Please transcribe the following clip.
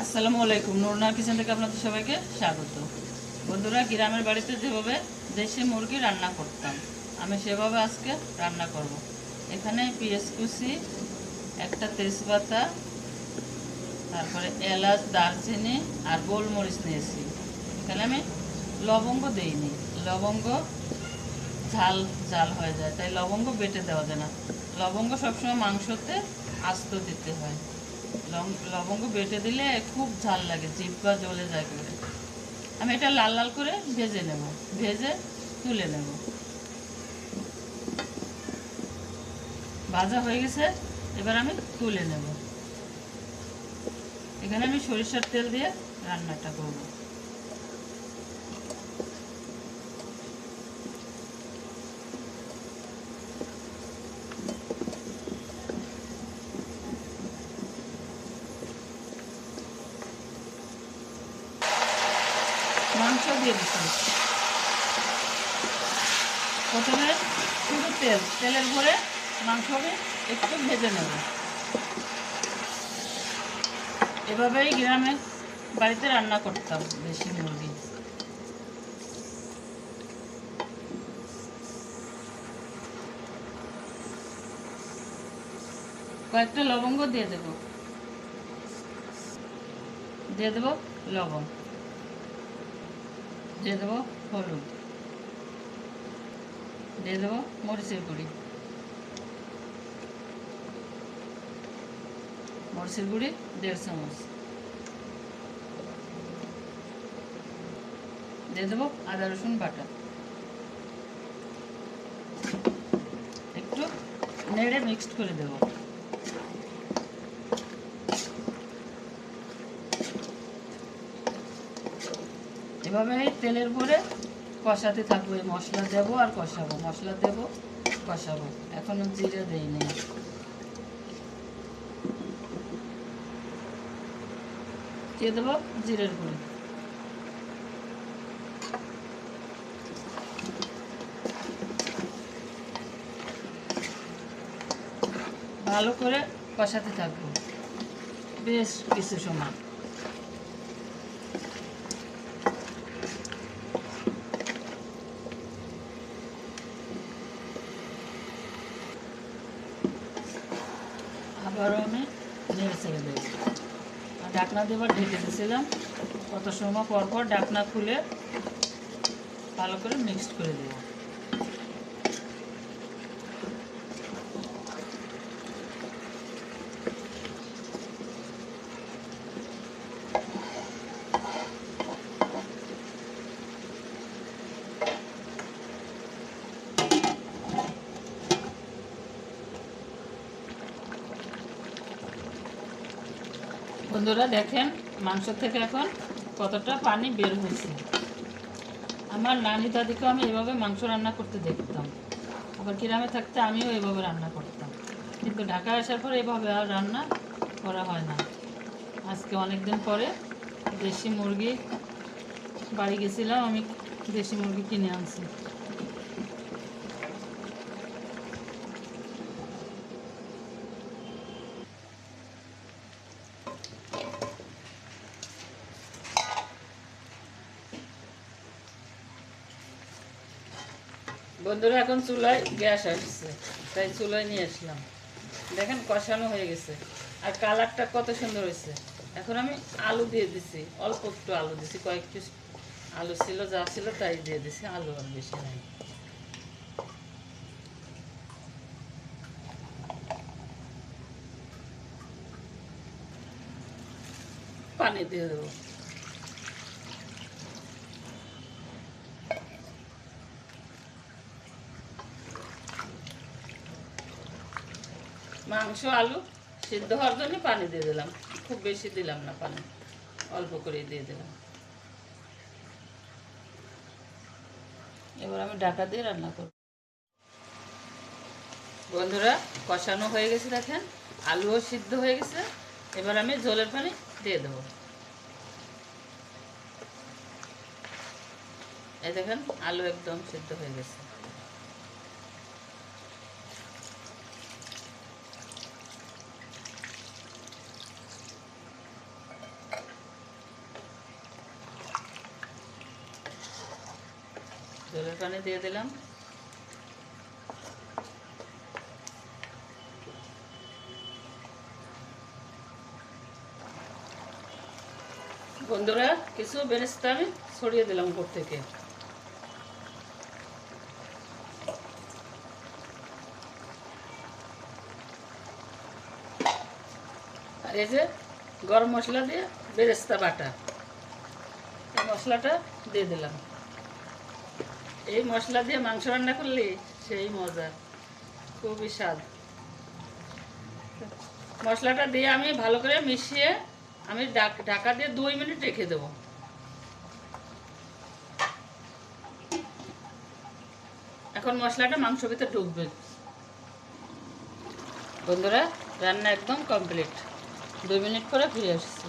আসসালামু আলাইকুম। নুরনার কিচেন থেকে আপনাদের সবাইকে স্বাগত। বন্ধুরা, গ্রামের বাড়িতে যেভাবে দেশি মুরগি রান্না করতাম আমি সেভাবে আজকে রান্না করব। এখানে পেঁয়াজ কুচি, একটা তেজপাতা, তারপরে এলাচ, দারচিনি আর গোলমরিচ নিয়েছি। এখানে আমি লবঙ্গ দিইনি, লবঙ্গ ঝাল ঝাল হয়ে যায়, তাই লবঙ্গ বেটে দেওয়া যায় না। লবঙ্গ সবসময় মাংসতে আস্ত দিতে হয়। লবঙ্গ বেটে দিলে খুব ঝাল লাগে, জিহ্বা জ্বলে যায় করে। আমি এটা লাল লাল করে ভেজে নেব, ভেজে তুলে নেব। ভাজা হয়ে গেছে, এবার আমি তুলে নেব। এখানে আমি সরিষার তেল দিয়ে রান্নাটা করব। মাংস দিয়ে দিচ্ছি। প্রথমে শুধু তেলের ভরে মাংসকে একটু ভেজে নেব। এভাবেই গ্রামে বাড়িতে রান্না করতাম দেশি মুরগি। কয়েকটা লবঙ্গ দিয়ে দেব, দিয়ে দেবো লবণ, দিয়ে দেবো হলুদ, দিয়ে দেবো মরিচের গুঁড়ি, মরিচের গুঁড়ি 1.5 চামচ, দিয়ে দেবো আদা রসুন বাটা। একটু নেড়ে মিক্সড করে দেবো। এভাবে তেলের পরে কষাতে থাকবো। এই মশলা দেবো আর কষাবো, মশলা দেবো কষাবো। এখনো জিরে দেইনি। দিয়ে দেবো জিরের গুঁড়ি। ভালো করে কষাতে থাকবো বেশ কিছু সময়। আবারও আমি নেড়ে ছেড়ে দেবো। আর ঢাকনা দিয়ে আবার ঢেকে দিয়েছিলাম। কত সময় পর পর ঢাকনা খুলে ভালো করে মিক্সড করে দেবো। বন্ধুরা দেখেন, মাংস থেকে এখন কতটা পানি বের হয়েছে। আমার নানি দাদিকে আমি এভাবে মাংস রান্না করতে দেখতাম। আবার গ্রামে থাকতে আমিও এভাবে রান্না করতাম, কিন্তু ঢাকা আসার পর এভাবে আর রান্না করা হয় না। আজকে অনেক দিন পরে দেশি মুরগি বাড়ি গেছিলাম, আমি দেশি মুরগি কিনে আনছি। বন্ধুরা, এখন চুলায় গ্যাস আসছে, তাই চুলায় নিয়ে আসলাম। দেখেন কষানো হয়ে গেছে আর কালারটা কত সুন্দর হয়েছে। এখন আমি আলু দিয়ে দিছি, অল্প একটু আলু দিছি, কয়েক পিস আলু ছিল, যা ছিল তাই দিয়ে দিছি, আলু আর বেশি নাই। পানি দিয়ে দেবো। মাংস আলু সিদ্ধ হওয়ার জন্য পানি দিয়ে দিলাম, খুব বেশি দিলাম না পানি, অল্প করে দিয়ে দিলাম। এবার আমি ঢাকা দিয়ে রান্না করব। বন্ধুরা, কষানো হয়ে গেছে, দেখেন আলুও সিদ্ধ হয়ে গেছে। এবার আমি ঝোলের পানি দিয়ে দেবো। এই দেখেন আলু একদম সিদ্ধ হয়ে গেছে। জলের পানি দিয়ে দিলাম। বন্ধুরা, কিছু বেরেস্তা আমি ছড়িয়ে দিলাম উপর থেকে। আর এই যে গরম মশলা দিয়ে বেরেস্তা বাটা, এই মশলাটা দিয়ে দিলাম। এই মশলা দিয়ে মাংস রান্না করলে সেই মজা, খুবই স্বাদ। মশলাটা দিয়ে আমি ভালো করে মিশিয়ে আমি ঢাকা দিয়ে 2 মিনিট রেখে দেবো। এখন মশলাটা মাংস ভিতরে ঢুকবে। বন্ধুরা, রান্না একদম কমপ্লিট। 2 মিনিট পরে ফিরে আসছি।